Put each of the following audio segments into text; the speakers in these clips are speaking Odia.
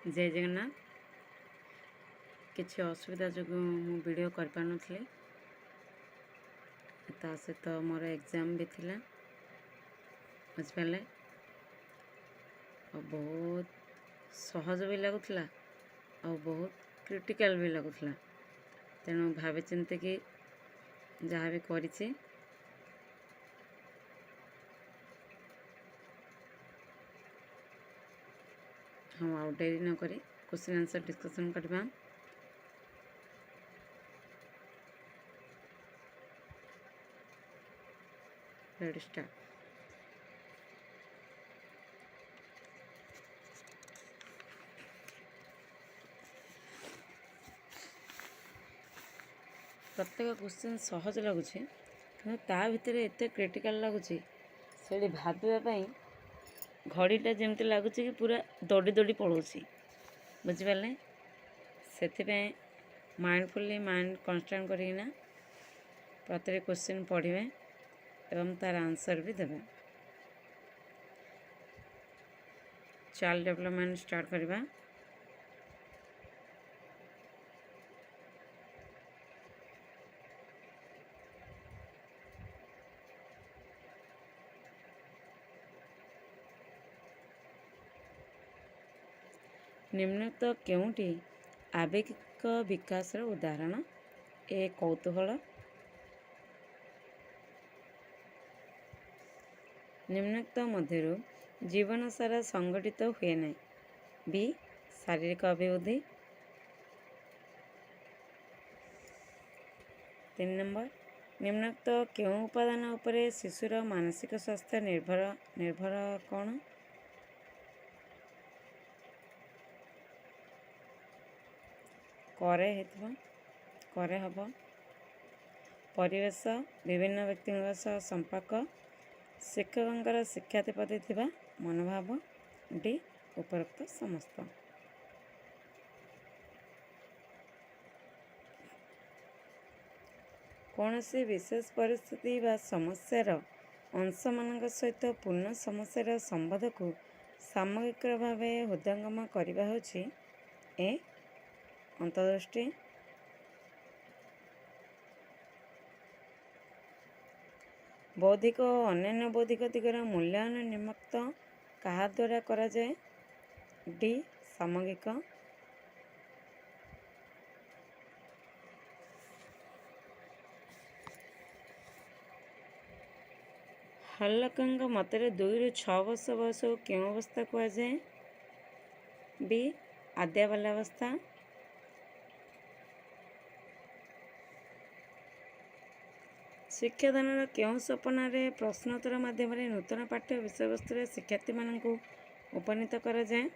जय जगन्नाथ। किसी असुविधा जो वीडियो कर पार नथली ता सहित मोर एग्जाम भी थिला बुझिपारे और बहुत सहज भी लगुला और बहुत क्रिटिकल भी लगुला। तेणु भावी चिंते कि जहाँ भी करी हम आउ डेरी न करी क्वेश्चन आंसर डिस्कशन करबा। Ready start. प्रत्येक क्वेश्चन सहज लगुच कि ता भितर एत क्रिटिकल लगुच से भावाई घड़ीटा जमती लगुच कि पूरा दौड़ी दौड़ी पड़ोसी बुझिपारे। से माइंडफुली माइंड कन्स्टांट करना प्रत्येक क्वेश्चन पढ़े एवं तार आंसर भी देवे। चाइल्ड डेवलपमेंट स्टार्ट करवा। निम्नलिखित केउंटी आवेगिक विकास उदाहरण? ए कौतूहल। निम्नलिखित मध्यरु जीवन सारा संगठित हुए ना। बी शारीरिक अभिवृद्धि। 3 नंबर निम्नलिखित केउं उपादान उपरे शिशुर मानसिक स्वास्थ्य निर्भर कौन? करे हब। परिवेश, विभिन्न व्यक्तियों सह संपर्क, शिक्षकों शिक्षार्थी प्रति थिबा मनोभाव। डी उपरोक्त समस्त। कौन सी विशेष परिस्थिति वा समस्यार अंश मान सहित पूर्ण समस्यार संबंध को सामयिक भाव हृदयंगम करने होछि ए अंतर्दृष्टि। बौद्धिक और अन्य बौद्धिक दिगर मूल्यांकन निमित्त कहा द्वारा करा जाए? डी सामयिक। हल्लकंग मतरे 2 ରୁ 6 वर्ष बयस को क्यों अवस्था कहा जाए? बी आद्यावलावस्था। शिक्षादान क्यों सपन प्रश्नोत्तर माध्यम नूतन पाठ्य विषयवस्तु शिक्षार्थी मान उपनीत करा जाए?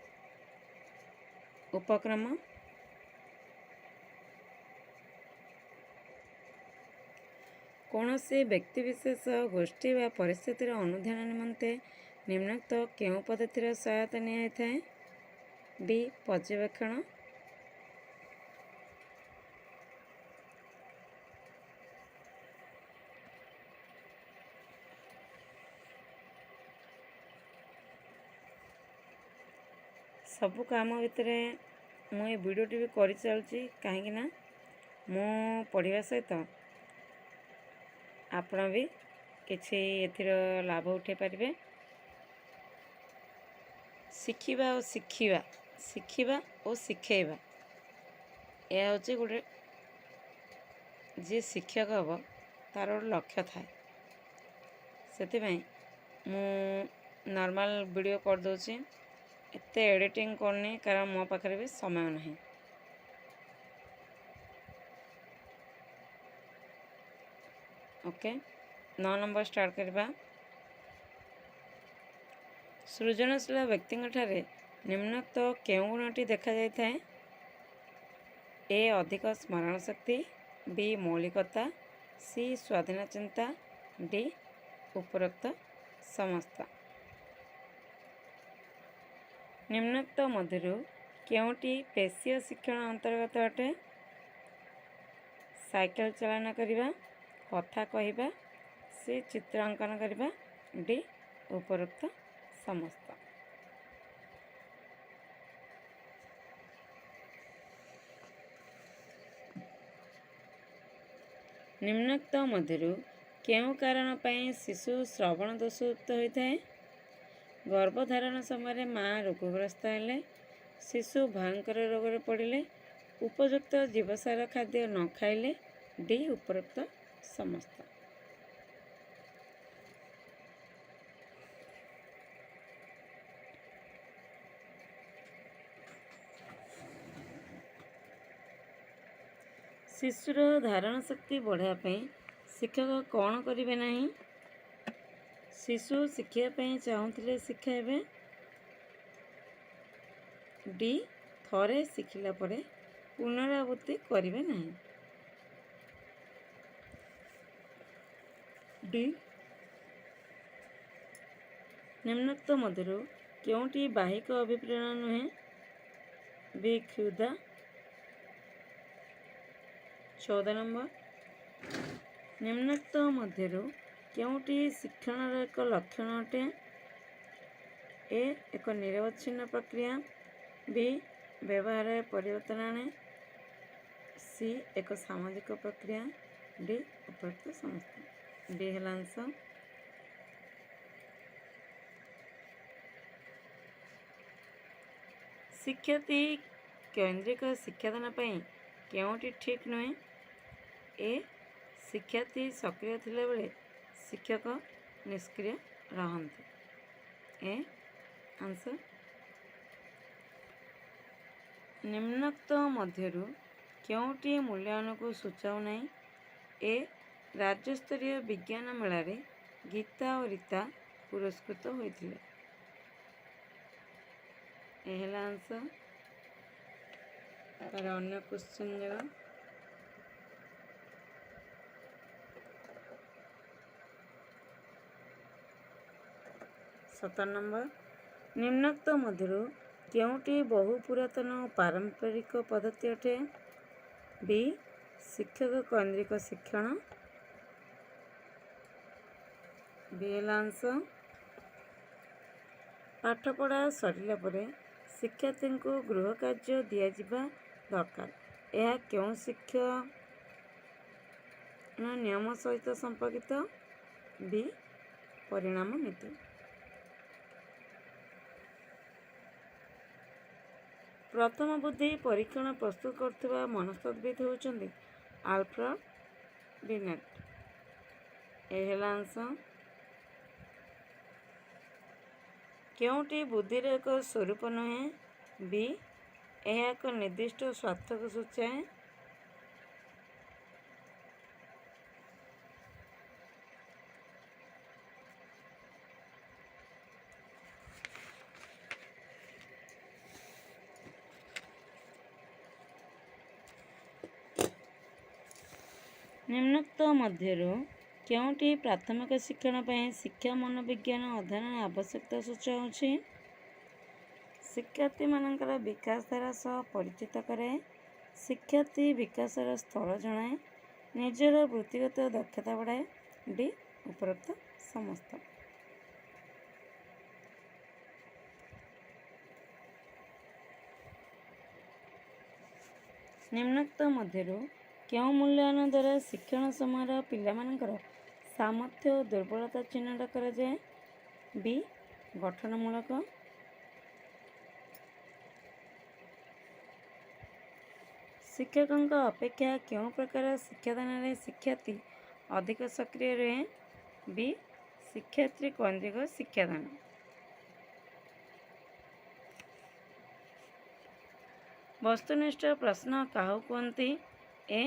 उपक्रम। कौन से व्यक्तिविशेष गोष्ठी व परिस्थितिर अनुध्यान निमंते निम्नलिखित केउं पद्धतिर सहायता निया थाए? बी पर्यवेक्षण। सबु काम भितर मुझे वीडियोटी भी कर चलुची कहीं मु पढ़ा सहित आपण भी किसी एथिर लाभ उठे पारे। शिखिबा और शिखिबा और शिखेबा यह हूँ गोटे जी शिक्षक हम तार गोटे लक्ष्य थाए। से मु नॉर्मल वीडियो कर दूची एते एडिटिंग करनी कारण मो पाखे भी समय नहीं। ओके 9 नंबर स्टार्ट करवा। सृजनशील व्यक्ति निम्नलिखित केउं गुणटी देखा जाय थाए? ए अधिक स्मरण शक्ति। बी मौलिकता। सी स्वाधीन चिंता। डी उपरोक्त समस्त। निम्नलिखित मध्यरु केउंटी पेशीय शिक्षण अंतर्गत अटे? साइकेल चलाना करिबा, कथा कहिबा, सी चित्रांकन करिबा। डी उपरोक्त समस्त। ନିମ୍ନୋକ୍ତ ମଧ୍ୟରୁ କେଉଁ କାରଣ ପାଇଁ ଶିଶୁ ଶ୍ରବଣ ଦୋଷଯୁକ୍ତ ହୋଇଥାଏ? ଗର୍ଭଧାରଣ ସମୟରେ ମା' ରୋଗଗ୍ରସ୍ତ ହେଲେ, ଶିଶୁ ଭୟଙ୍କର ରୋଗରେ ପଡ଼ିଲେ, ଉପଯୁକ୍ତ ଜୀବସାର ଖାଦ୍ୟ ନ ଖାଇଲେ, ଡି ଉପରୋକ୍ତ ସମସ୍ତ। ଶିଶୁର ଧାରଣ ଶକ୍ତି ବଢ଼ାଇବା ପାଇଁ ଶିକ୍ଷକ କ'ଣ କରିବେ ନାହିଁ? ଶିଶୁ ଶିଖିବା ପାଇଁ ଚାହୁଁଥିଲେ ଶିଖାଇବେ, ଡି ଥରେ ଶିଖିଲା ପରେ ପୁନରାବୃତ୍ତି କରିବେ ନାହିଁ, ଡି ନିମ୍ନୋକ୍ତ ମଧ୍ୟରୁ କେଉଁଟି ବାହିକ ଅଭିପ୍ରେରଣ ନୁହେଁ? ବି କ୍ଷୁଧା। 14 ନମ୍ବର ନିମ୍ନୋକ୍ତ ମଧ୍ୟରୁ କେଉଁଟି ଶିକ୍ଷଣର ଏକ ଲକ୍ଷଣ ଅଟେ? ଏ ଏକ ନିରବଚ୍ଛିନ୍ନ ପ୍ରକ୍ରିୟା, ବି ବ୍ୟବହାରରେ ପରିବର୍ତ୍ତନ ଆଣେ, ସି ଏକ ସାମାଜିକ ପ୍ରକ୍ରିୟା, ଡି ଉପରୋକ୍ତ ସମସ୍ତ। ଡି ହେଲା ଆନ୍ସର। ଶିକ୍ଷାର୍ଥୀ କୈନ୍ଦ୍ରିକ ଶିକ୍ଷାଦାନ ପାଇଁ କେଉଁଟି ଠିକ୍ ନୁହେଁ? ଏ ଶିକ୍ଷାର୍ଥୀ ସକ୍ରିୟ ଥିଲାବେଳେ ଶିକ୍ଷକ ନିଷ୍କ୍ରିୟ ରହନ୍ତି, ଏ ଆନ୍ସର। ନିମ୍ନୋକ୍ତ ମଧ୍ୟରୁ କେଉଁଟି ମୂଲ୍ୟାୟନକୁ ସୂଚାଉ ନାହିଁ? ଏ ରାଜ୍ୟସ୍ତରୀୟ ବିଜ୍ଞାନ ମେଳାରେ ଗୀତା ଓ ରୀତା ପୁରସ୍କୃତ ହୋଇଥିଲେ, ଏ ହେଲା ଆନ୍ସର। ତାର ଅନ୍ୟ କ୍ୱେଶ୍ଚନ୍ ଯାକ 17 ନମ୍ବର ନିମ୍ନୋକ୍ତ ମଧ୍ୟରୁ କେଉଁଟି ବହୁ ପୁରାତନ ଓ ପାରମ୍ପରିକ ପଦ୍ଧତି ଅଟେ? ବି ଶିକ୍ଷକ କୈନ୍ଦ୍ରିକ ଶିକ୍ଷଣ, ବି ହେଲା ଆନ୍ସର। ପାଠପଢ଼ା ସରିଲା ପରେ ଶିକ୍ଷାର୍ଥୀଙ୍କୁ ଗୃହ କାର୍ଯ୍ୟ ଦିଆଯିବା ଦରକାର, ଏହା କେଉଁ ଶିକ୍ଷଣ ନିୟମ ସହିତ ସମ୍ପର୍କିତ? ବି ପରିଣାମ ନୀତି। ପ୍ରଥମ ବୁଦ୍ଧି ପରୀକ୍ଷଣ ପ୍ରସ୍ତୁତ କରୁଥିବା ମନସ୍ତତ୍ତ୍ୱବିତ୍ ହେଉଛନ୍ତି ଆଲଫ୍ରେଡ୍ ବିନେଟ୍, ଏ ହେଲା ଆନ୍ସର। କେଉଁଟି ବୁଦ୍ଧିର ଏକ ସ୍ୱରୂପ ନୁହେଁ? ବି ଏହା ଏକ ନିର୍ଦ୍ଦିଷ୍ଟ ସ୍ୱାର୍ଥକୁ ସୂଚାଏ, ନିମ୍ନୋକ୍ତ ମଧ୍ୟରୁ କେଉଁଟି ପ୍ରାଥମିକ ଶିକ୍ଷଣ ପାଇଁ ଶିକ୍ଷା ମନୋବିଜ୍ଞାନ ଅଧ୍ୟୟନର ଆବଶ୍ୟକତା ସୂଚାଉଛି? ଶିକ୍ଷାର୍ଥୀମାନଙ୍କର ବିକାଶ ଧାରା ସହ ପରିଚିତ କରାଏ, ଶିକ୍ଷାର୍ଥୀ ବିକାଶର ସ୍ଥଳ ଜଣାଏ, ନିଜର ବୃତ୍ତିଗତ ଦକ୍ଷତା ବଢ଼ାଏ, ଡି ଉପରୋକ୍ତ ସମସ୍ତ। ନିମ୍ନୋକ୍ତ ମଧ୍ୟରୁ କେଉଁ ମୂଲ୍ୟାୟନ ଦ୍ୱାରା ଶିକ୍ଷଣ ସମୟର ପିଲାମାନଙ୍କର ସାମର୍ଥ୍ୟ ଓ ଦୁର୍ବଳତା ଚିହ୍ନଟ କରାଯାଏ? ବି ଗଠନମୂଳକ। ଶିକ୍ଷକଙ୍କ ଅପେକ୍ଷା କେଉଁ ପ୍ରକାର ଶିକ୍ଷାଦାନରେ ଶିକ୍ଷାର୍ଥୀ ଅଧିକ ସକ୍ରିୟ ରୁହେ? ବି ଶିକ୍ଷାର୍ଥୀ କୈନ୍ଦ୍ରିକ ଶିକ୍ଷାଦାନ। ବସ୍ତୁନିଷ୍ଠ ପ୍ରଶ୍ନ କାହାକୁ କୁହନ୍ତି? ଏ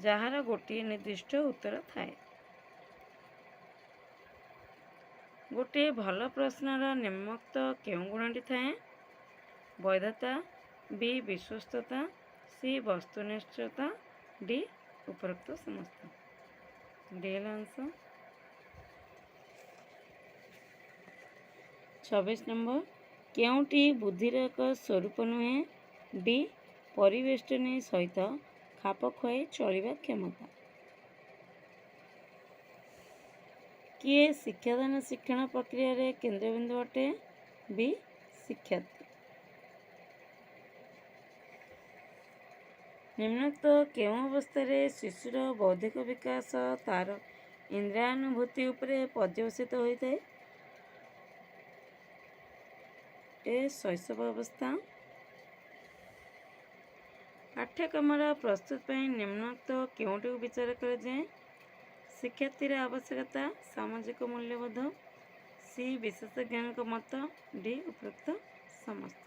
ଯାହାର ଗୋଟିଏ ନିର୍ଦ୍ଦିଷ୍ଟ ଉତ୍ତର ଥାଏ। ଗୋଟିଏ ଭଲ ପ୍ରଶ୍ନର ନିମ୍ନୋକ୍ତ କେଉଁ ଗୁଣଟି ଥାଏ? ବୈଧତା, ବି ବିଶ୍ୱସ୍ତତା, ସି ବସ୍ତୁନିଷ୍ଠତା, ଡି ଉପରୋକ୍ତ ସମସ୍ତ। ଡି ହେଲା ଆନ୍ସର। 26 ନମ୍ବର କେଉଁଟି ବୁଦ୍ଧିର ଏକ ସ୍ୱରୂପ ନୁହେଁ? ଡି ପରିବେଷ୍ଟନୀ ସହିତ ଖାପ ଖୁଆଇ ଚଳିବା କ୍ଷମତା। କିଏ ଶିକ୍ଷାଦାନ ଶିକ୍ଷଣ ପ୍ରକ୍ରିୟାରେ କେନ୍ଦ୍ରବିନ୍ଦୁ ଅଟେ? ବି ଶିକ୍ଷାର୍ଥୀ। ନିମ୍ନୋକ୍ତ କେଉଁ ଅବସ୍ଥାରେ ଶିଶୁର ବୌଦ୍ଧିକ ବିକାଶ ତାର ଇନ୍ଦ୍ରିୟାନୁଭୂତି ଉପରେ ପର୍ଯ୍ୟବସିତ ହୋଇଥାଏ? ଏ ଶୈଶବ ଅବସ୍ଥା। ପାଠ୍ୟକ୍ରମର ପ୍ରସ୍ତୁତ ପାଇଁ ନିମ୍ନୋକ୍ତ କେଉଁଟିକୁ ବିଚାର କରାଯାଏ? ଶିକ୍ଷାର୍ଥୀର ଆବଶ୍ୟକତା, ସାମାଜିକ ମୂଲ୍ୟବୋଧ, ସି ବିଶେଷଜ୍ଞଙ୍କ ମତ, ଡି ଉପରୋକ୍ତ ସମସ୍ତ।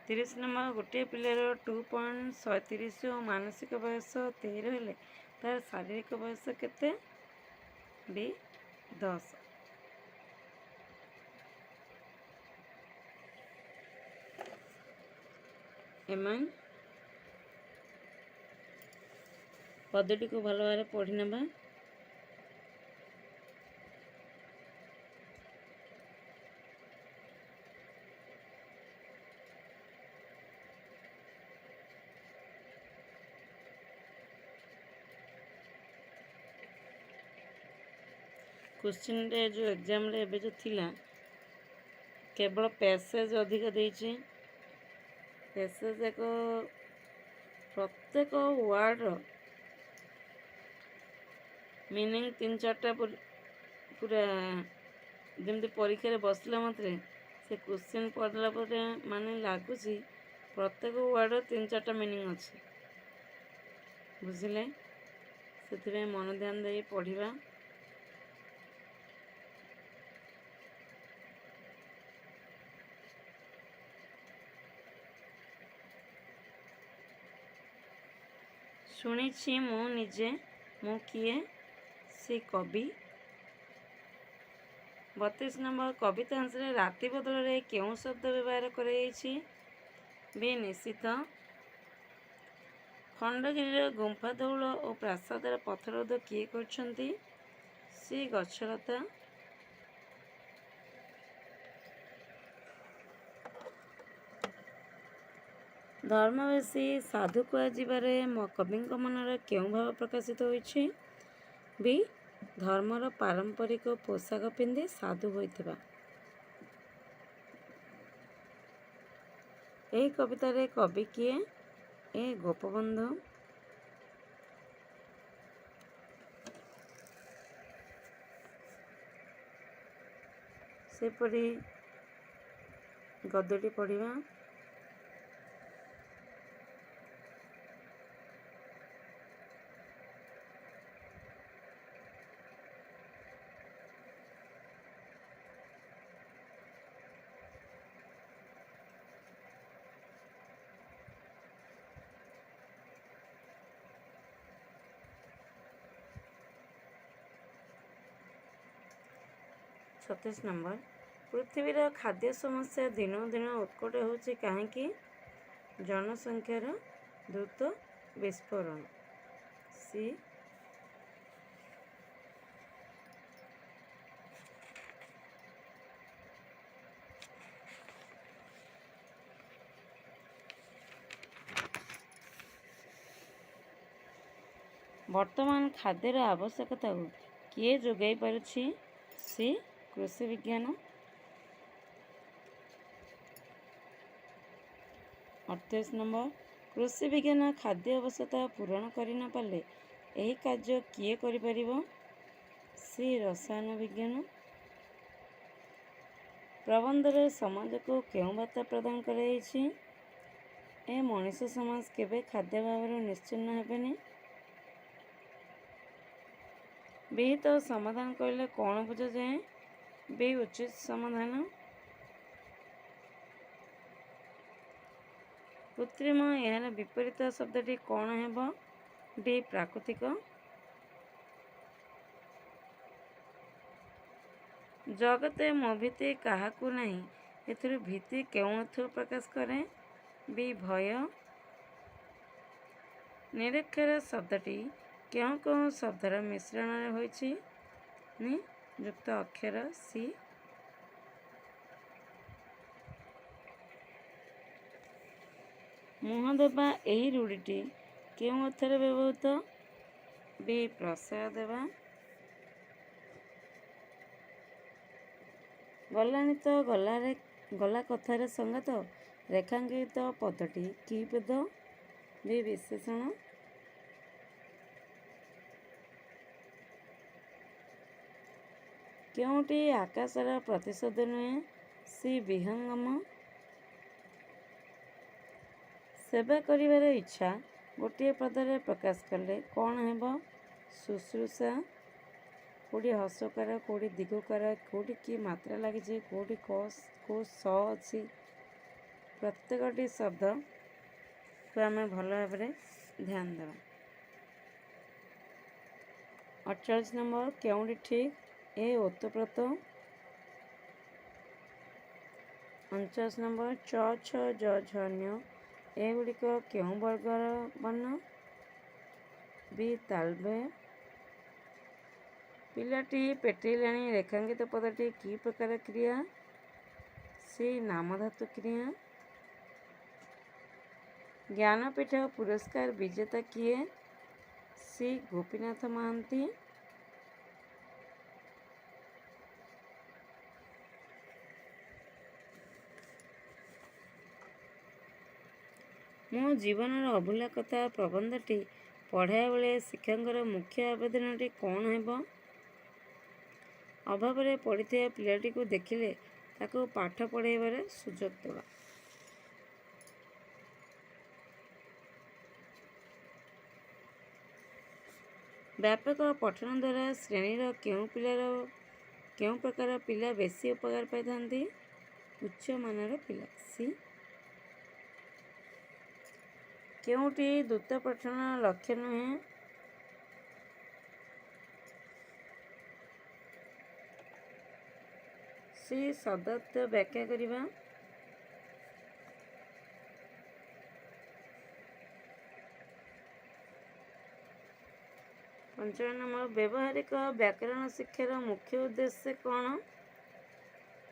30 ନମ୍ବର, ଗୋଟିଏ ପିଲାର 2.37 ଓ ମାନସିକ ବୟସ 13 ହେଲେ ତାର ଶାରୀରିକ ବୟସ କେତେ? ଡି 10। ଏମାନେ ପଦଟିକୁ ଭଲ ଭାବରେ ପଢ଼ି ନେବା। क्वेश्चन जो एग्जाम रे एबे जो थिला केवल पैसेज अधिक देइछि। पैसेज एक प्रत्येक वर्ड मीनिंग 3-4टा पूरा जमी परीक्षा रे बसला मात्रे से क्वेश्चन पढ़ला पर माने लागुची प्रत्येक वर्ड 3-4टा मीनिंग अच्छे। बुझिले से मन ध्यान दे पढ़ा। शुणी मु निजे मु किए से कवि। 32 नंबर, कविता अंश राति बदल रे केउं शब्द व्यवहार कराई? बी निश्चित। खंडगिरी गुंफा दौड़ और प्रासादर पथरोध किए करछंती? सी गछलता। धर्मवेशी साधु कहुबारे कवि मनर केउं भाव प्रकाशित होइछि? बी धर्मर पारंपरिक पोशाक पिंधि साधु होइथिबा। एही कवितारे कवि किए? ए गोपबंधु। सेपरि गद्यटी पढ़िबा। सतीश नंबर, पृथ्वीर खाद्य समस्या दिन दिन उत्कट होची काहेकि? जनसंख्यार द्रुत विस्फोरण। सी वर्तमान खाद्यर आवश्यकता को किए जोगाई पारुछि? सी कृषि विज्ञान। 38 नंबर, कृषि विज्ञान खाद्य आवश्यकता पूरण करि न पाले एही कार्य किए करि परिबो? सी रसायन विज्ञान। प्रबंधर समाज को केउं बार्ता प्रदान कराइछि? ए मनीष समाज केबे खाद्य भाव निश्चिन्न हेबेनि। विहित समाधान कहले कौन बुझा जाए? बी उचित समाधान। कृत्रिम यार विपरीत शब्दटी कौन हेब? डी प्राकृतिक। जगते मो भीति काहाकू नहीं एथिरु भीति केउथु प्रकाश करे? बी भय। निरक्षर शब्दटी क्यों क्यों शब्दर मिश्रण होइछि? नि युक्त अक्षर। सी मुह देवा एही रूढ़ीटी केउं अर्थरे व्यवहृत? बी प्रश्रय देवा। गलानी तो गला कथार संगत ରେଖାଙ୍କିତ ପଦଟି କି ପଦ? ବି ବିଶେଷଣ। କେଉଁଟି ଆକାଶର ପ୍ରତିଶବ୍ଦ ନୁହେଁ? ସି ବିହଙ୍ଗମ। ସେବା କରିବାର ଇଚ୍ଛା ଗୋଟିଏ ପଦରେ ପ୍ରକାଶ କଲେ କ'ଣ ହେବ? ଶୁଶ୍ରୂଷା। କେଉଁଠି ହସକାର, କେଉଁଠି ଦିଗକାର, କେଉଁଠି କି ମାତ୍ରା ଲାଗିଛି, କେଉଁଠି କେଉଁ ସ ଅଛି, ପ୍ରତ୍ୟେକଟି ଶବ୍ଦକୁ ଆମେ ଭଲ ଭାବରେ ଧ୍ୟାନ ଦେବା। 48 ନମ୍ବର, କେଉଁଠି ଠିକ୍? ଏ ଓତପ୍ରୋତ। 49 ନମ୍ବର, ଚ ଛ ଜ ଝ ନ୍ୟ ଏଗୁଡ଼ିକ କେଉଁ ବର୍ଗର ବର୍ଣ୍ଣ? ବି ତାଳବ୍ୟ। ପିଲାଟି ପେଟେଇଲାଣି ରେଖାଙ୍କିତ ପଦଟି କି ପ୍ରକାର କ୍ରିୟା? ସି ନାମଧାତୁ କ୍ରିୟା। ଜ୍ଞାନପୀଠ ପୁରସ୍କାର ବିଜେତା କିଏ? ସି ଗୋପୀନାଥ ମହାନ୍ତି। ମୋ ଜୀବନର ଅଭୁଲା କଥା ପ୍ରବନ୍ଧଟି ପଢ଼ାଇବା ବେଳେ ଶିକ୍ଷକଙ୍କର ମୁଖ୍ୟ ଆବେଦନଟି କ'ଣ ହେବ? ଅଭାବରେ ପଡ଼ିଥିବା ପିଲାଟିକୁ ଦେଖିଲେ ତାକୁ ପାଠ ପଢ଼ାଇବାର ସୁଯୋଗ ଦେବା। ବ୍ୟାପକ ପଠନ ଦ୍ୱାରା ଶ୍ରେଣୀର କେଉଁ ପ୍ରକାର ପିଲା ବେଶୀ ଉପକାର ପାଇଥାନ୍ତି? ଉଚ୍ଚମାନର ପିଲା। ସି। କେଉଁଟି ଦ୍ରୁତ ପଠନ ଲକ୍ଷ୍ୟ ନୁହେଁ? ସି ଶବ୍ଦାର୍ଥ ବ୍ୟାଖ୍ୟା କରିବା। ପଞ୍ଚମ ନମ୍ବର, ବ୍ୟବହାରିକ ବ୍ୟାକରଣ ଶିକ୍ଷାର ମୁଖ୍ୟ ଉଦ୍ଦେଶ୍ୟ କ'ଣ?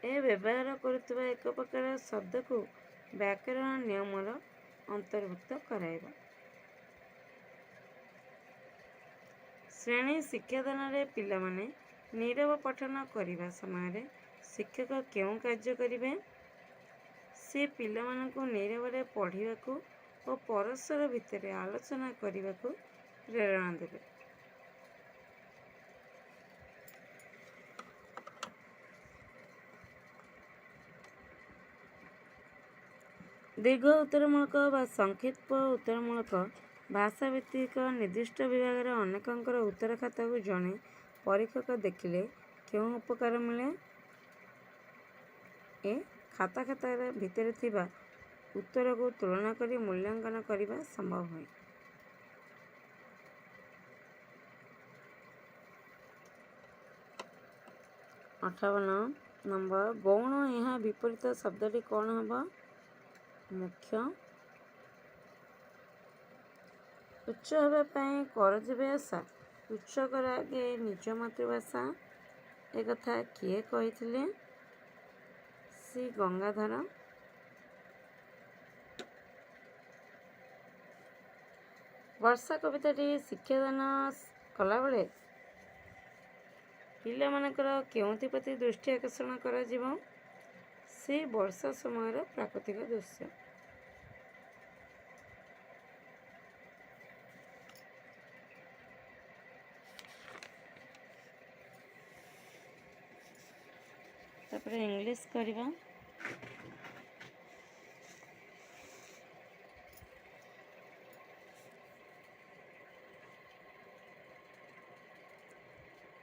ଏ ବ୍ୟବହାର କରୁଥିବା ଏକ ପ୍ରକାର ଶବ୍ଦକୁ ବ୍ୟାକରଣ ନିୟମର ଅନ୍ତର୍ଭୁକ୍ତ କରାଇବା। ଶ୍ରେଣୀ ଶିକ୍ଷାଦାନରେ ପିଲାମାନେ ନୀରବ ପଠନ କରିବା ସମୟରେ ଶିକ୍ଷକ କେଉଁ କାର୍ଯ୍ୟ କରିବେ? ସେ ପିଲାମାନଙ୍କୁ ନୀରବରେ ପଢ଼ିବାକୁ ଓ ପରସ୍ପର ଭିତରେ ଆଲୋଚନା କରିବାକୁ ପ୍ରେରଣା ଦେବେ। ଦୀର୍ଘ ଉତ୍ତରମୂଳକ ବା ସଂକ୍ଷିପ୍ତ ଉତ୍ତରମୂଳକ ଭାଷାଭିତ୍ତିକ ନିର୍ଦ୍ଦିଷ୍ଟ ବିଭାଗର ଅନେକଙ୍କର ଉତ୍ତର ଖାତାକୁ ଜଣେ ପରୀକ୍ଷକ ଦେଖିଲେ କେଉଁ ଉପକାର ମିଳେ? ଏ ଖାତା ଭିତରେ ଥିବା ଉତ୍ତରକୁ ତୁଳନା କରି ମୂଲ୍ୟାଙ୍କନ କରିବା ସମ୍ଭବ ହୁଏ। ଅଠାବନ ନମ୍ବର, ଗୌଣ ଏହା ବିପରୀତ ଶବ୍ଦଟି କ'ଣ ହେବ? ମୁଖ୍ୟ। ଉଚ୍ଚ ହେବା ପାଇଁ କର ଯେବେ ଆଶା, ଉଚ୍ଚ କର ଆଗେ ନିଜ ମାତୃଭାଷା। ଏ କଥା କିଏ କହିଥିଲେ? ସି ଗଙ୍ଗାଧର। ବର୍ଷା କବିତାଟି ଶିକ୍ଷାଦାନ କଲାବେଳେ ପିଲାମାନଙ୍କର କେଉଁଥିପ୍ରତି ଦୃଷ୍ଟି ଆକର୍ଷଣ କରାଯିବ? ସେ ବର୍ଷା ସମୟର ପ୍ରାକୃତିକ ଦୃଶ୍ୟ। ତାପରେ ଇଂଲିଶ କରିବା।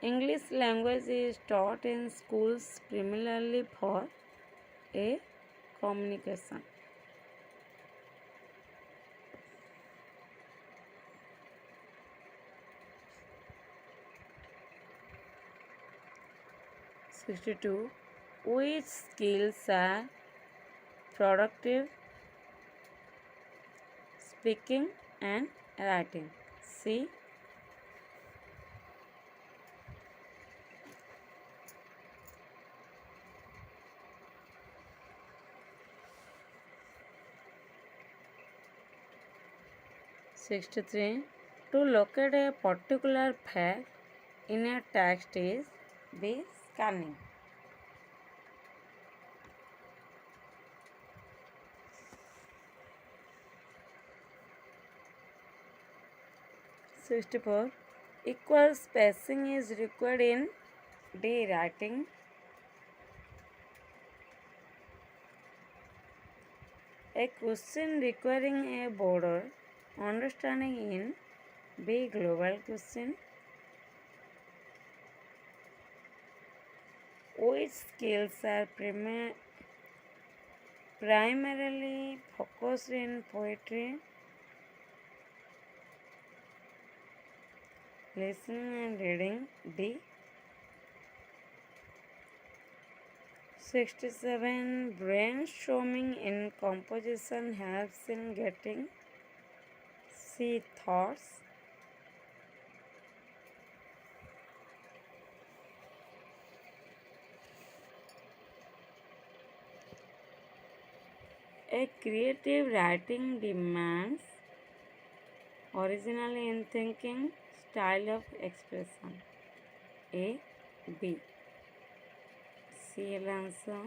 English language is taught in schools primarily for a communication. Which skills are productive? Speaking and writing. C. To locate a particular fact in a text is B. Scanning. 64. Equal spacing is required in D. Writing. A question requiring a broader understanding in B. Global question. Which skills are primarily focused in poetry? Listening and reading. D. 67. Brainstorming in composition helps in getting C. Thoughts. A creative writing demands originality in thinking, style of expression. A. B. C. Answer.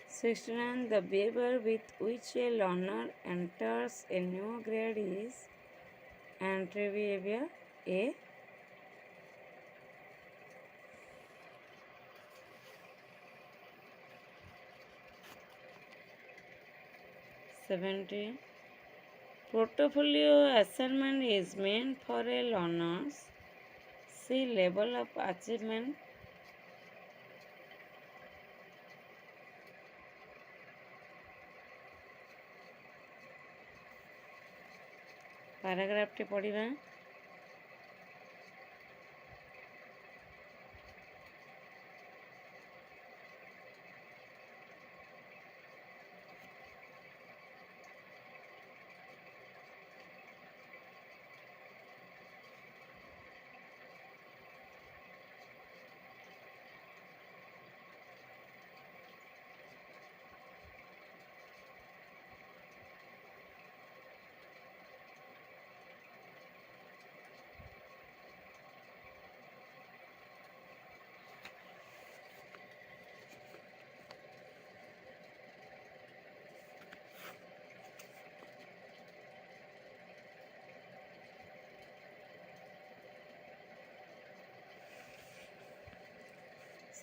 69. The behavior with which a learner enters a new grade is entry behavior. A. 70. Portfolio assignment is meant for a learner's C. Level of achievement. ପାରାଗ୍ରାଫଟି ପଢ଼ିବା।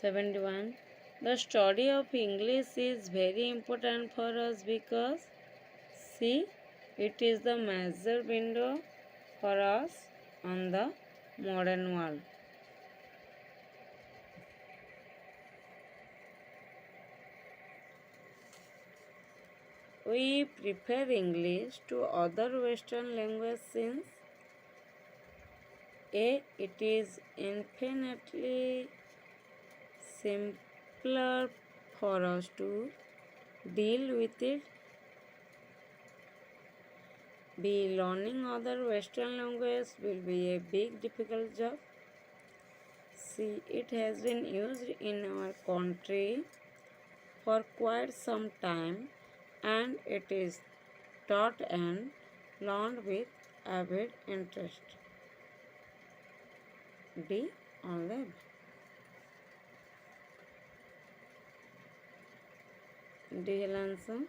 '71. The study of English is very important for us because C. It is the major window for us on the modern world. We prefer English to other Western languages since A. It is infinitely simpler for us to deal with it. B. Learning other Western languages will be a big difficult job. C. It has been used in our country for quite some time and it is taught and learned with avid interest. D. All the above. D is answer.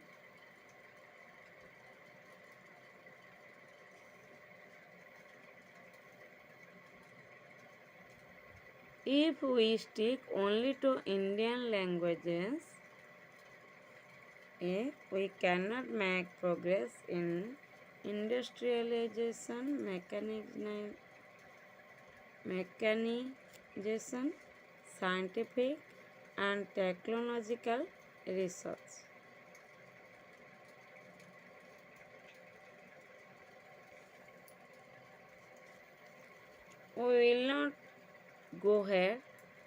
If we stick only to Indian languages, A. We cannot make progress in industrialization, mechanization, scientific and technological research. We will not go ahead.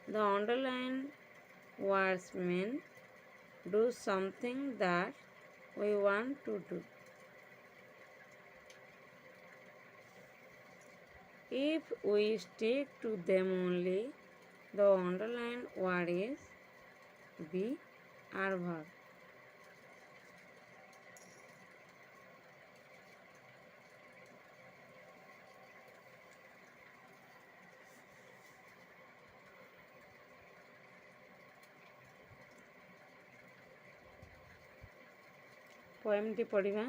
The underlined words mean do something that we want to do. If we stick to them only, the underlined word is be or verb. पोएमटी पढ़िबा।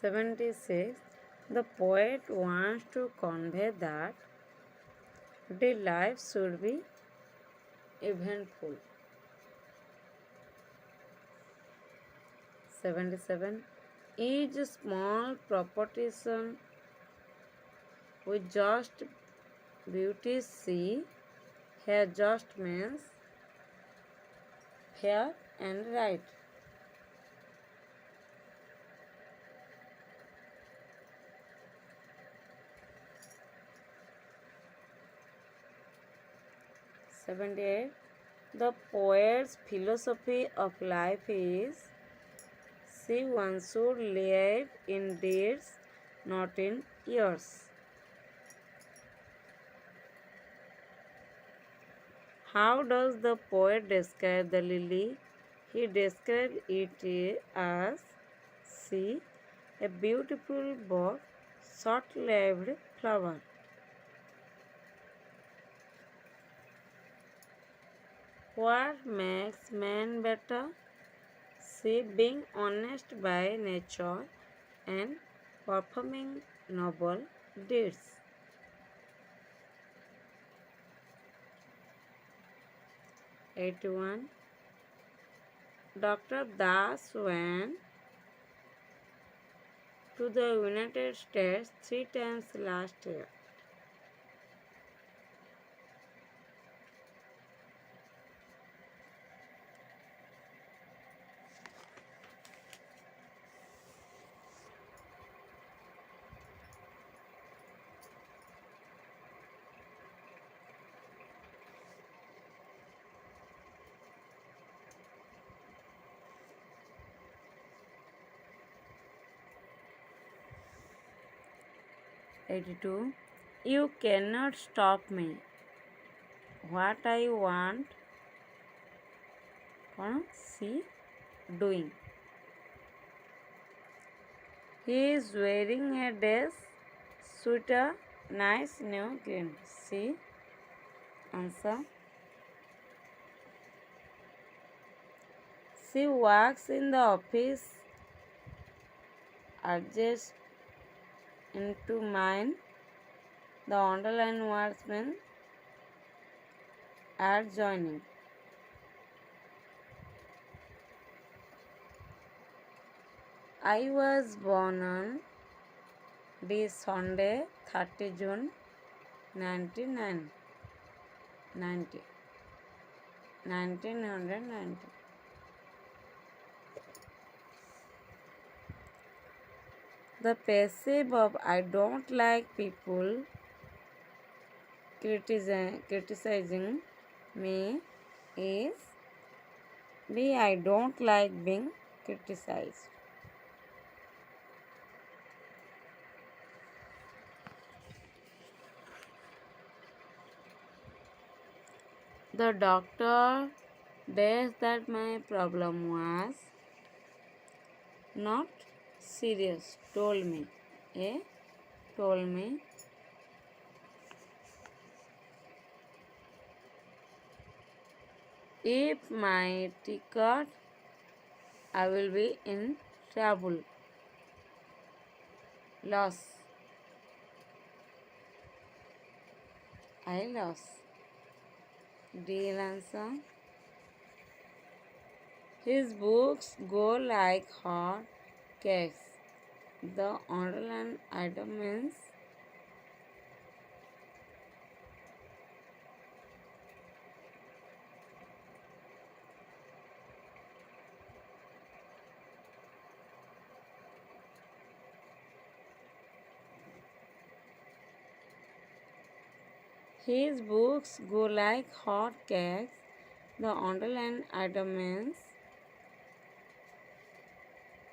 76. The poet wants to convey that the life should be eventful. 77. Each small proposition with just beauty see here just means fair and right. 78. The poet's philosophy of life is see one should live in deeds, not in years. How does the poet describe the lily? He describes it as see a beautiful but short-lived flower. What makes man better? See being honest by nature and performing noble deeds. 81. Dr. Das went to the United States 3 times last year. '82. You cannot stop me. What I want, see, doing. He is wearing a dress, sweater, nice new green. See, answer. She works in the office, adjust into mine. The underlined words mean add joining. I was born on this Sunday, 30 June 1990. The passive of I don't like people criticizing me is B. I don't like being criticized. The doctor says that my problem was not serious. Told me. If my ticket, I will be in trouble. Loss. I lost. Deal answer. His books go like hot cakes. The underlined item means his books go like hot cakes. The underlined item means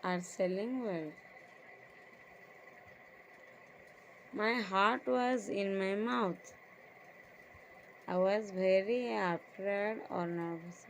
are selling well. My heart was in my mouth. I was very afraid or nervous.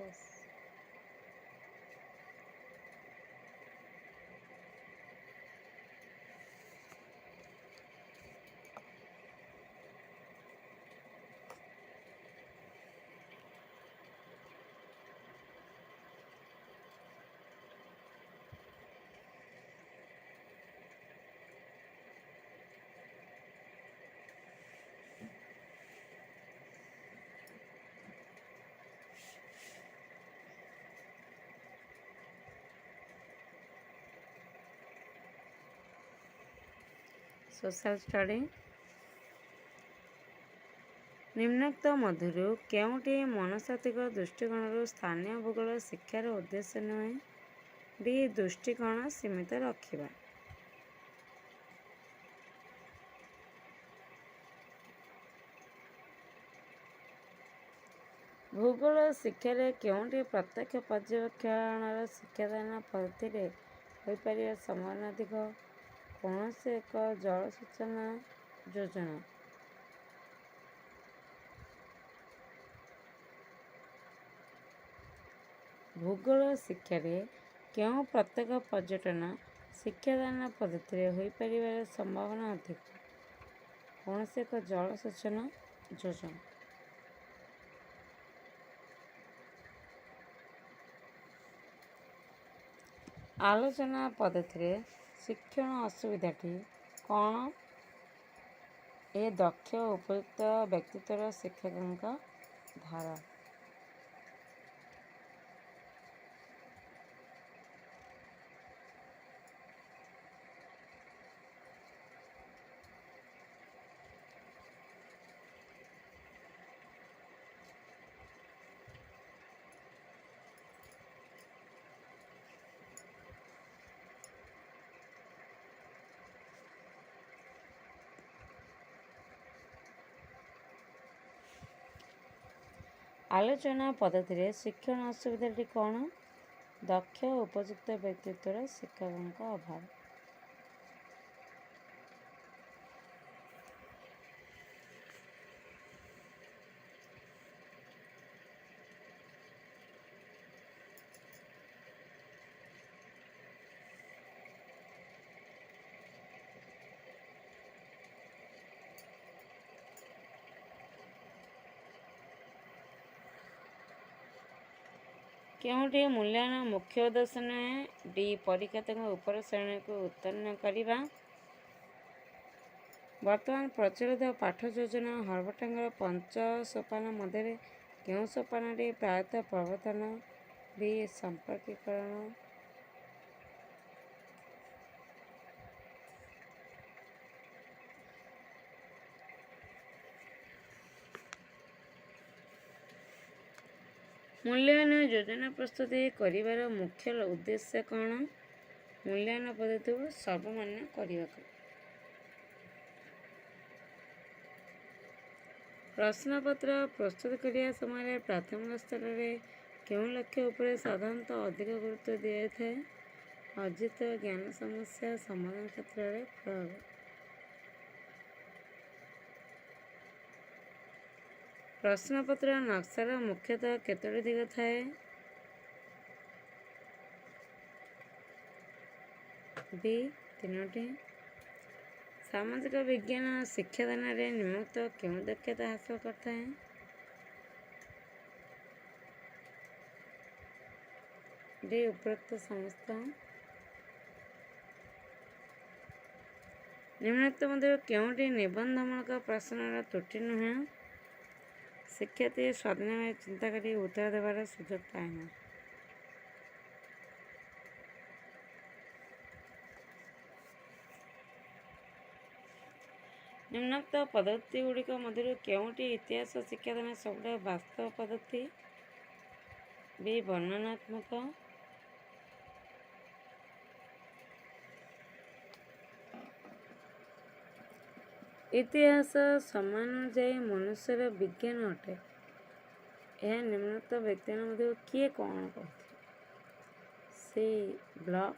Social study. निम्नोक्त मध्यरु केउटी मनस्तात्विक दृष्टिकोण स्थानीय भूगोल शिक्षार उद्देश्य नुहे। बी दृष्टिकोण सीमित रखिबा। भूगोल शिक्षार केउटी प्रत्यक्ष पर्यवेक्षण शिक्षादान पद्धति हो पार संभावना अधिक। कौन से एक जल सूचना योजना। भूगोल शिक्षार क्यों प्रत्येक पर्यटन शिक्षादान पद्धति हो पार संभावना अधिक। कौन से एक जल सूचना योजना। आलोचना पद्धति शिक्षण असुविधाटी कौन। ए दक्ष उपयुक्त व्यक्तित्वर शिक्षकों धारा। आलोचना पद्धति शिक्षण असुविधाटी कौन। दक्ष उपयुक्त व्यक्तित्वर शिक्षकों अभाव। क्योंटी मूल्यांकन मुख्य उद्देश्य नुहे। डी परीक्षार्थी उपर श्रेणी को उत्तीर्ण करने। वर्तमान प्रचलित पाठ योजना हर्बर्टଙ୍କର 5 सोपान मध्य क्यों सोपानटी प्रायतः प्रवर्तन। बी संपर्कीकरण। मूल्यांकन योजना प्रस्तुति करिवार मुख्य उद्देश्य कौन। मूल्यांकन पद्धति को सर्वमान्य करने। प्रश्नपत्र प्रस्तुत करने समय प्राथमिक स्तर में क्यों लक्ष्य उपर साधारणतः अधिक गुरुत्व दिया था। अर्जित ज्ञान समस्या समाधान क्षेत्र में प्रयोग। प्रश्नपत्र नक्शार मुख्यतः केतोटी दिग थाए। बी 3टी। सामाजिक विज्ञान शिक्षादान में निम्नोक्त क्यों दक्षता हासिल करता है। डी उपरोक्त समस्त। निम्नोक्त मध्य क्योंटी निबंधमूलक प्रश्नर त्रुटि नुहे। शिक्षार्थी स्वाधीन भाव चिंता कर उत्तर देवार सुजोग पाए ना। निम्नोक्त पद्धति गुड़िक मध्य क्योंटी इतिहास शिक्षादान सबुठ वास्तव पद्धति। बी वर्णनात्मक। इतिहास समानुजाई मनुष्यर विज्ञान अटे। यह निम्नोक्त व्यक्ति मध्य किए कौन कहते। C block.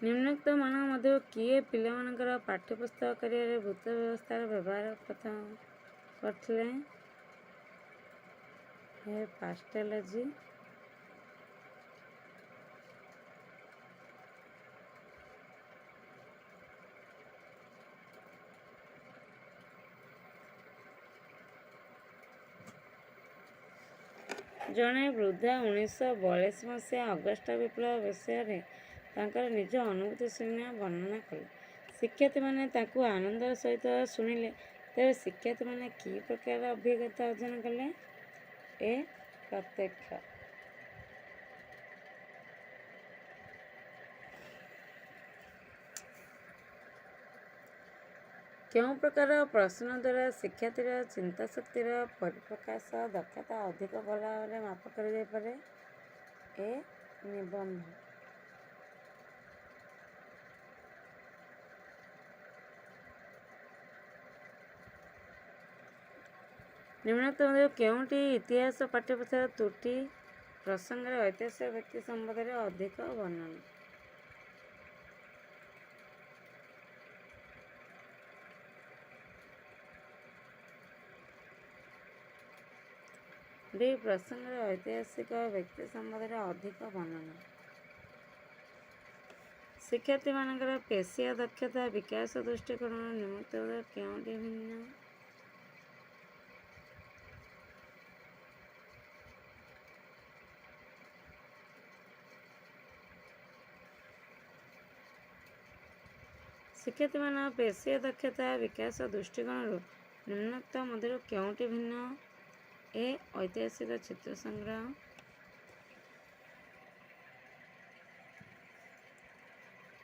निम्नोक्त मान मध्य किए पिलामानकर पाठ्यपुस्तक करियर भूत व्यवस्थार व्यवहार प्रथम करथिले। हे पास्टेलॉजी। जड़े वृद्धा 1942 मसीहा अगस्ट विप्लव विषय तांकर निज अनुभूति शून्य वर्णना कले। शिक्षार्थी मैंने आनंदर सहित शुणिले तेरे शिक्षार्थी मैंने कि प्रकार अभिज्ञता अर्जन कले। ए प्रत्यक्ष। କେଉଁ ପ୍ରକାର ପ୍ରଶ୍ନ ଦ୍ୱାରା ଶିକ୍ଷାର୍ଥୀର ଚିନ୍ତାଶକ୍ତିର ପରିପ୍ରକାଶ ଦକ୍ଷତା ଅଧିକ ଭଲ ଭାବରେ ମାପ କରାଯାଇପାରେ? ଏ. ନିବନ୍ଧ। ନିମ୍ନୋକ୍ତ ମଧ୍ୟରୁ କେଉଁଟି ଇତିହାସ ପାଠ୍ୟପୁସ୍ତକର ତ୍ରୁଟି ପ୍ରସଙ୍ଗରେ ଐତିହାସିକ ବ୍ୟକ୍ତି ସମ୍ବନ୍ଧରେ ଅଧିକ ବର୍ଣ୍ଣନା? ଡି. ପ୍ରସଙ୍ଗରେ ଐତିହାସିକ ବ୍ୟକ୍ତି ସମ୍ବନ୍ଧରେ ଅଧିକ ବର୍ଣ୍ଣନା। ଶିକ୍ଷାର୍ଥୀମାନଙ୍କର ପେଶୀୟ ଦକ୍ଷତା ବିକାଶ ଦୃଷ୍ଟିକୋଣରୁ ନିମ୍ନୋକ୍ତ ମଧ୍ୟରୁ କେଉଁଟି ଭିନ୍ନ? ଶିକ୍ଷାର୍ଥୀମାନଙ୍କ ପେଶୀୟ ଦକ୍ଷତା ବିକାଶ ଦୃଷ୍ଟିକୋଣରୁ ନିମ୍ନୋକ୍ତ ମଧ୍ୟରୁ କେଉଁଟି ଭିନ୍ନ? ଏ. ଐତିହାସିକ ଚିତ୍ର ସଂଗ୍ରହ।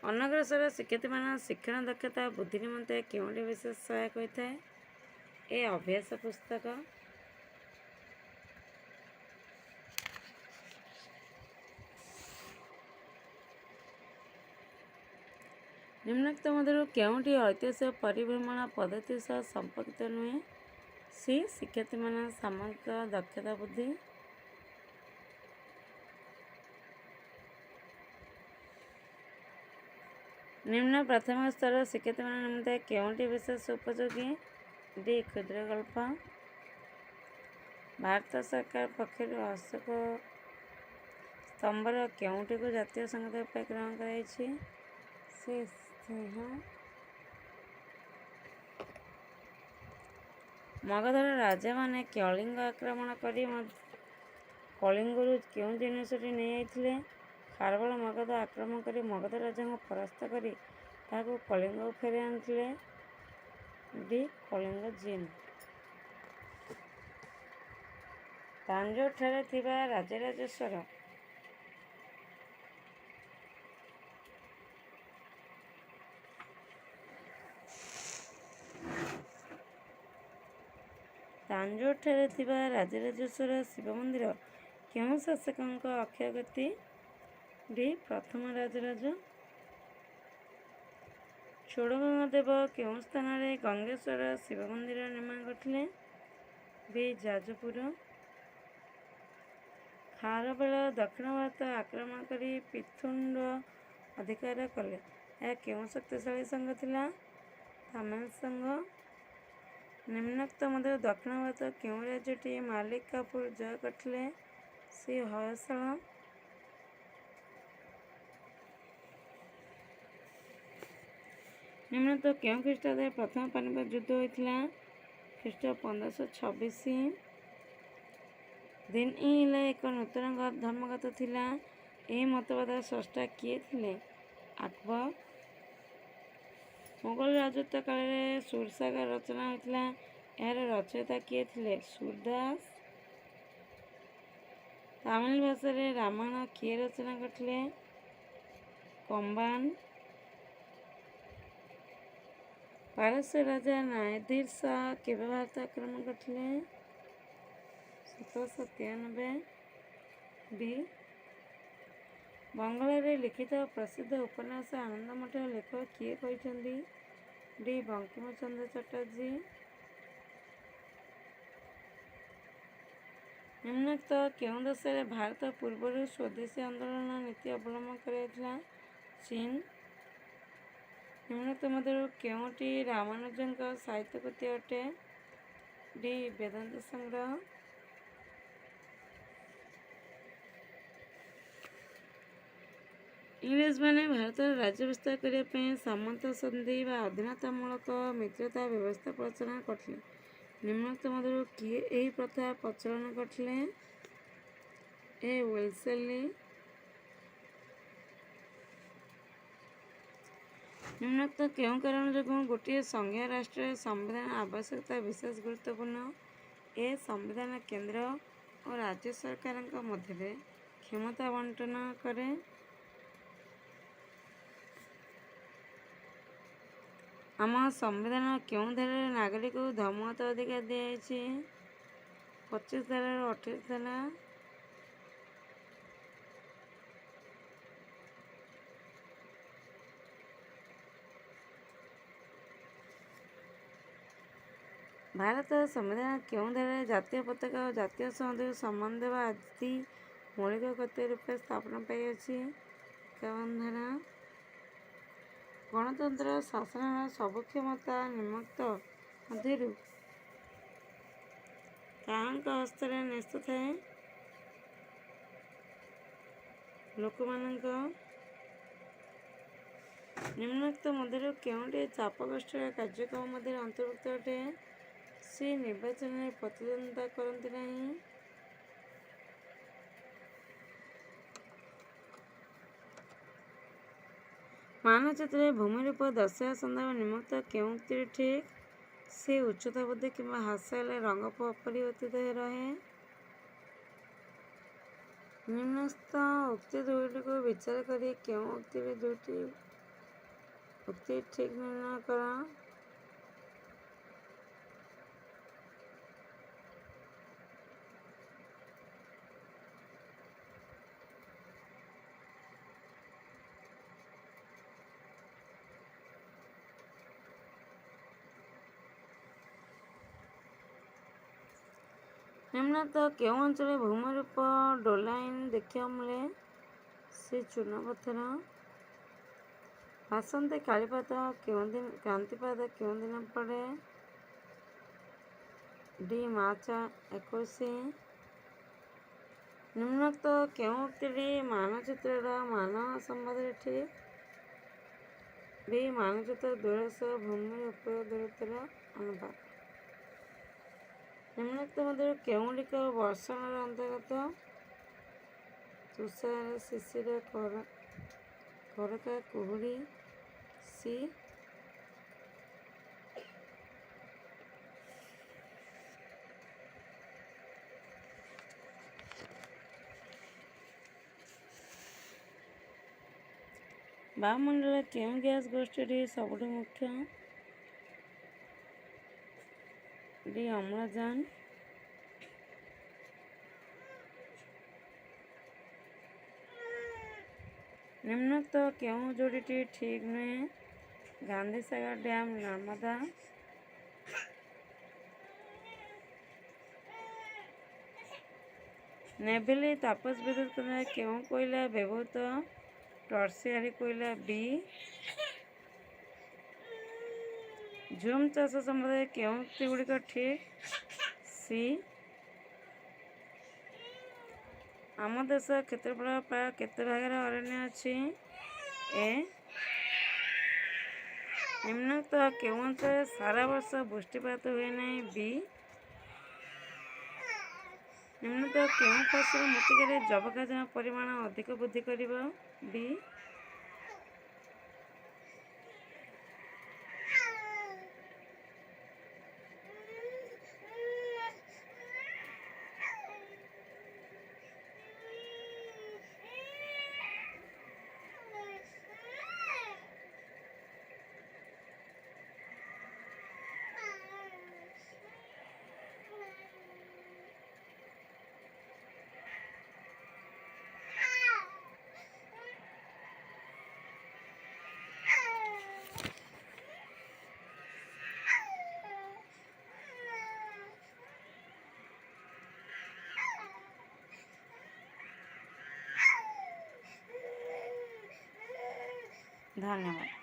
ଅନଗ୍ରସର ଶିକ୍ଷାର୍ଥୀମାନଙ୍କ ଶିକ୍ଷଣ ଦକ୍ଷତା ବୃଦ୍ଧି ନିମନ୍ତେ କେଉଁଟି ବିଶେଷ ସହାୟକ ହୋଇଥାଏ? ଏ. ଅଭ୍ୟାସ ପୁସ୍ତକ। ନିମ୍ନୋକ୍ତ ମଧ୍ୟରୁ କେଉଁଟି ଐତିହାସିକ ପରିଭ୍ରମଣ ପଦ୍ଧତି ସହ ସମ୍ପର୍କିତ ନୁହେଁ? ସି. ଶିକ୍ଷାର୍ଥୀମାନଙ୍କ ସାମଗ୍ରିକ ଦକ୍ଷତା ବୃଦ୍ଧି। ନିମ୍ନ ପ୍ରାଥମିକ ସ୍ତରର ଶିକ୍ଷାର୍ଥୀମାନଙ୍କ ନିମନ୍ତେ କେଉଁଟି ବିଶେଷ ଉପଯୋଗୀ? ଡି. କ୍ଷୁଦ୍ର ଗଳ୍ପ। ଭାରତ ସରକାର ପକ୍ଷରୁ ଅଶୋକ ସ୍ତମ୍ଭର କେଉଁଟିକୁ ଜାତୀୟ ସଙ୍ଗୀତ ରୂପେ ଗ୍ରହଣ କରାଯାଇଛି? ସି. ସିଂହ। ମଗଧର ରାଜାମାନେ କଳିଙ୍ଗ ଆକ୍ରମଣ କରି କଳିଙ୍ଗରୁ କେଉଁ ଜିନିଷଟି ନେଇଯାଇଥିଲେ? ଖାରବେଳ ମଗଧ ଆକ୍ରମଣ କରି ମଗଧ ରାଜାଙ୍କୁ ପରାସ୍ତ କରି ତାହାକୁ କଳିଙ୍ଗକୁ ଫେରାଇ ଆଣିଥିଲେ। ଡି. କଳିଙ୍ଗ ଜିନ୍। ତାଞ୍ଜୋରଠାରେ ଥିବା ରାଜରାଜେଶ୍ୱର ତାଞ୍ଜୋରଠାରେ ଥିବା ରାଜରାଜେଶ୍ୱର ଶିବ ମନ୍ଦିର କେଉଁ ଶାସକଙ୍କ ଅକ୍ଷୟକୀର୍ତ୍ତି? ଡି. ପ୍ରଥମ ରାଜରାଜ। ଚୋଡ଼ଗଙ୍ଗଦେବ କେଉଁ ସ୍ଥାନରେ ଗଙ୍ଗେଶ୍ୱର ଶିବ ମନ୍ଦିର ନିର୍ମାଣ କରିଥିଲେ? ବି. ଯାଜପୁର। ଖାରବେଳ ଦକ୍ଷିଣ ଭାରତ ଆକ୍ରମଣ କରି ପିଥୁଣ୍ଡ ଅଧିକାର କଲେ। ଏହା କେଉଁ ଶକ୍ତିଶାଳୀ ସଂଘ ଥିଲା? ତାମିଲ ସଂଘ। ନିମ୍ନୋକ୍ତ ମଧ୍ୟରୁ ଦକ୍ଷିଣ ଭାରତ କେଉଁ ରାଜ୍ୟଟି ମାଲିକ କାଫୁର ଜୟ କରିଥିଲେ? ସି. ହୟସଳ। ନିମ୍ନୋକ୍ତ କେଉଁ ଖ୍ରୀଷ୍ଟାବ୍ଦରେ ପ୍ରଥମ ପାନିପତ ଯୁଦ୍ଧ ହୋଇଥିଲା? ଖ୍ରୀଷ୍ଟ 1526। ଦିନ୍-ଇ-ଇଲାହି ଏକ ନୂତନ ଧର୍ମଗ୍ରନ୍ଥ ଥିଲା। ଏହି ମତବାଦର ସ୍ରଷ୍ଟା କିଏ ଥିଲେ? ଆକବର। ମୋଗଲ ରାଜତ୍ୱ କାଳରେ ସୁରସାଗର ରଚନା ହୋଇଥିଲା। ଏହାର ରଚୟିତା କିଏ ଥିଲେ? ସୂରଦାସ। ତାମିଲ ଭାଷାରେ ରାମାୟଣ କିଏ ରଚନା କରିଥିଲେ? କମ୍ବାନ। ପାରସ୍ୟ ରାଜା ନାଦିର ଶାହ କେବେ ଭାରତ ଆକ୍ରମଣ କରିଥିଲେ? 1793। ବି. ବଙ୍ଗଳାରେ ଲିଖିତ ପ୍ରସିଦ୍ଧ ଉପନ୍ୟାସ ଆନନ୍ଦମଠର ଲେଖକ କିଏ କହିଛନ୍ତି? ଡି. ବଙ୍କିମଚନ୍ଦ୍ର ଚାଟାର୍ଜୀ। ନିମ୍ନୋକ୍ତ କେଉଁ ଦେଶରେ ଭାରତ ପୂର୍ବରୁ ସ୍ୱଦେଶୀ ଆନ୍ଦୋଳନ ନୀତି ଅବଲମ୍ବନ କରାଯାଇଥିଲା? ଚୀନ। ନିମ୍ନୋକ୍ତ ମଧ୍ୟରୁ କେଉଁଟି ରାମାନୁଜଙ୍କ ସାହିତ୍ୟକୃତି ଅଟେ? ଡି. ବେଦାନ୍ତ ସଂଗ୍ରହ। ଇଂରେଜମାନେ ଭାରତର ରାଜ୍ୟ ବିସ୍ତାର କରିବା ପାଇଁ ସାମନ୍ତ ସନ୍ଧି ବା ଅଧୀନତାମୂଳକ ମିତ୍ରତା ବ୍ୟବସ୍ଥା ପ୍ରଚଳନ କରିଥିଲେ। ନିମ୍ନୋକ୍ତ ମଧ୍ୟରୁ କିଏ ଏହି ପ୍ରଥା ପ୍ରଚଳନ କରିଥିଲେ? ଏ. ୱେଲେସ୍ଲି। ନିମ୍ନୋକ୍ତ କେଉଁ କାରଣ ଯୋଗୁଁ ଗୋଟିଏ ସଂଘୀୟ ରାଷ୍ଟ୍ରରେ ସମ୍ବିଧାନ ଆବଶ୍ୟକତା ବିଶେଷ ଗୁରୁତ୍ୱପୂର୍ଣ୍ଣ? ଏ. ସମ୍ବିଧାନ କେନ୍ଦ୍ର ଓ ରାଜ୍ୟ ସରକାରଙ୍କ ମଧ୍ୟରେ କ୍ଷମତା ବଣ୍ଟନ କରେ। ଆମ ସମ୍ବିଧାନ କେଉଁ ଧାରାରେ ନାଗରିକକୁ ଧର୍ମଗତ ଅଧିକାର ଦିଆଯାଇଛି? 25 ଧାରାରୁ 28 ଧାରା। ଭାରତ ସମ୍ବିଧାନ କେଉଁ ଧାରାରେ ଜାତୀୟ ପତାକା ଓ ଜାତୀୟ ସଙ୍ଗୀତକୁ ସମ୍ମାନ ଦେବା ଆଦି ମୌଳିକ କର୍ତ୍ତବ୍ୟ ରୂପେ ସ୍ଥାପନ ପାଇଅଛି? 51 ଧାରା। ଗଣତନ୍ତ୍ର ଶାସନର ସବୁ କ୍ଷମତା ନିମ୍ନୋକ୍ତ ମଧ୍ୟରୁ କାହାଙ୍କ ହସ୍ତରେ ନ୍ୟସ୍ତ ଥାଏ? ଲୋକମାନଙ୍କ। ନିମ୍ନୋକ୍ତ ମଧ୍ୟରୁ କେଉଁଟି ଚାପଗୋଷ୍ଠୀର କାର୍ଯ୍ୟକ୍ରମ ମଧ୍ୟରେ ଅନ୍ତର୍ଭୁକ୍ତ ଅଟେ? ସେ ନିର୍ବାଚନରେ ପ୍ରତିଦ୍ୱନ୍ଦ୍ୱିତା କରନ୍ତି ନାହିଁ। ମାନଚିତ୍ରରେ ଭୂମିରୂପ ଦର୍ଶାଇବା ସନ୍ଦର୍ଭ ନିମ୍ନୋକ୍ତ କେଉଁ ଉକ୍ତିଟି ଠିକ୍? ସେ ଉଚ୍ଚତା ବୃଦ୍ଧି କିମ୍ବା ହ୍ରାସ ହେଲେ ରଙ୍ଗ ଅପରିବର୍ତ୍ତିତ ରହେ। ନିମ୍ନସ୍ଥ ଉକ୍ତି ଦୁଇଟିକୁ ବିଚାର କରି କେଉଁ ଉକ୍ତିଟି ଦୁଇଟି ଉକ୍ତି ଠିକ୍ ନିର୍ଣ୍ଣୟ କର। ନିମ୍ନୋକ୍ତ କେଉଁ ଅଞ୍ଚଳରେ ଭୂମିରୂପ ଡୋଲାଇନ୍ ଦେଖିବାକୁ ମିଳେ? ସେ ଚୂର୍ଣ୍ଣପଥର। ବାସନ୍ତୀ କାଳୀପାଦ କ୍ରାନ୍ତିପାଦ କେଉଁ ଦିନ ପଡ଼େ? ଡି. ମାର୍ଚ୍ଚ 21। ନିମ୍ନୋକ୍ତ କେଉଁ ଉକ୍ତିଟି ମାନଚିତ୍ରର ମାନ ସମ୍ବନ୍ଧରେ ଠିକ୍? ବି. ମାନଚିତ୍ର ଦୂର ସହ ଭୂମିର ଉପର ଦୂରତ୍ୱର ଅନୁପାତ। ନିମ୍ନୋକ୍ତ ମଧ୍ୟରୁ କେଉଁଗୁଡ଼ିକ ବର୍ଷଣର ଅନ୍ତର୍ଗତ? ତୁଷାର, ଶିଶିର, କରକା, କୁହୁଡ଼ି। ସି. ବାୟୁମଣ୍ଡଳରେ କେଉଁ ଗ୍ୟାସ୍ ଗୋଷ୍ଠୀଟି ସବୁଠୁ ମୁଖ୍ୟ? ଡି. ଅମ୍ଳଜାନ। ନିମ୍ନୋକ୍ତ କେଉଁ ଯୋଡ଼ିଟି ଠିକ୍ ନୁହେଁ? ଗାନ୍ଧୀସାଗର ଡ୍ୟାମ୍, ନର୍ମଦା। ନେଭିଲି ତାପଜ ବିଦ୍ୟୁତ୍ କେନ୍ଦ୍ରରେ କେଉଁ କୋଇଲା ବ୍ୟବହୃତ? ଟର୍ସିଆରୀ କୋଇଲା। ବି. ଝୁମ୍ ଚାଷ ସମ୍ବନ୍ଧରେ କେଉଁ ଉକ୍ତିଗୁଡ଼ିକ ଠିକ୍? ସି. ଆମ ଦେଶ କ୍ଷେତ୍ରଫଳ ପ୍ରାୟ କେତେ ଭାଗରେ ଅରଣ୍ୟ ଅଛି? ଏ. ନିମ୍ନୋକ୍ତ କେଉଁ ଅଞ୍ଚଳରେ ସାରା ବର୍ଷ ବୃଷ୍ଟିପାତ ହୁଏ ନାହିଁ? ବି. ନିମ୍ନୋକ୍ତ କେଉଁ ଫସଲ ମୃତ୍ତିକାରେ ଯବକ୍ଷାରଜାନ ପରିମାଣ ଅଧିକ ବୃଦ୍ଧି କରିବ? ବି. ଧନ୍ୟବାଦ।